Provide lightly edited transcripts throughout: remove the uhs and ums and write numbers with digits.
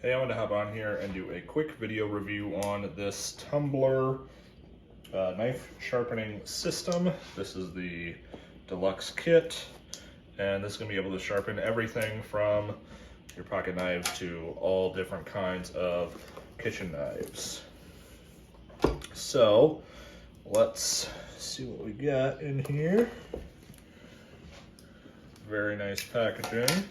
Hey, I wanted to hop on here and do a quick video review on this Tumbler knife sharpening system. This is the deluxe kit, and this is going to be able to sharpen everything from your pocket knives to all different kinds of kitchen knives. So let's see what we got in here. Very nice packaging.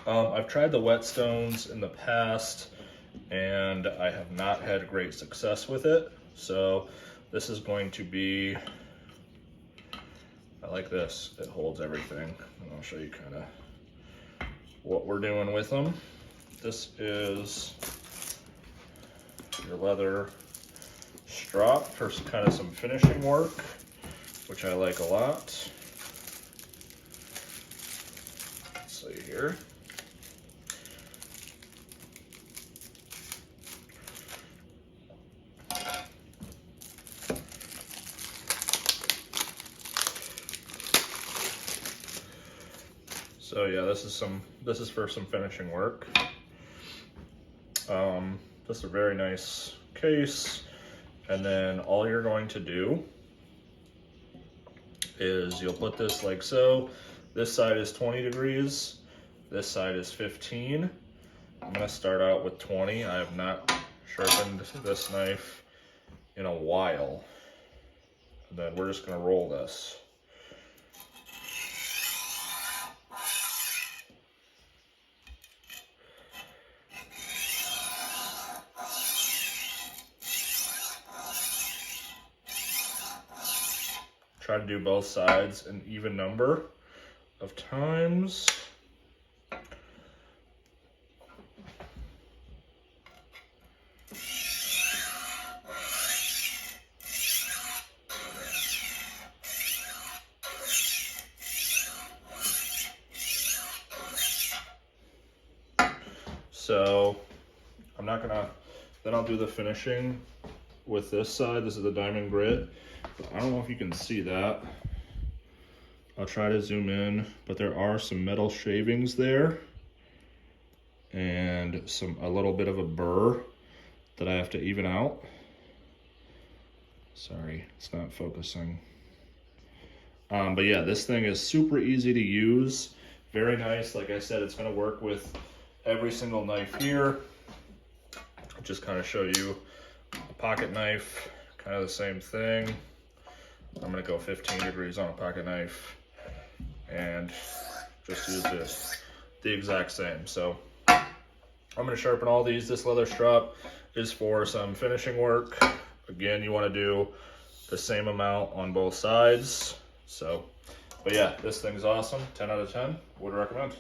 I've tried the whetstones in the past and I have not had great success with it. So this is going to be, I like this, it holds everything. And I'll show you kind of what we're doing with them. This is your leather strap for kind of some finishing work, which I like a lot. Let's see here. So yeah, this is for some finishing work. Just a very nice case, and then all you're going to do is you'll put this like so. This side is 20 degrees, this side is 15. I'm gonna start out with 20. I have not sharpened this knife in a while. And then we're just gonna roll this. Try to do both sides an even number of times. So then I'll do the finishing with this side. This is the diamond grit. I don't know if you can see that. I'll try to zoom in, but there are some metal shavings there and a little bit of a burr that I have to even out. Sorry, it's not focusing. But yeah, this thing is super easy to use. Very nice. Like I said, it's gonna work with every single knife here. I'll just kind of show you a pocket knife, kind of the same thing. I'm gonna go 15 degrees on a pocket knife and just use the exact same. So I'm gonna sharpen all these. This leather strap is for some finishing work. Again, you wanna do the same amount on both sides. So, but yeah, this thing's awesome. 10 out of 10, would recommend.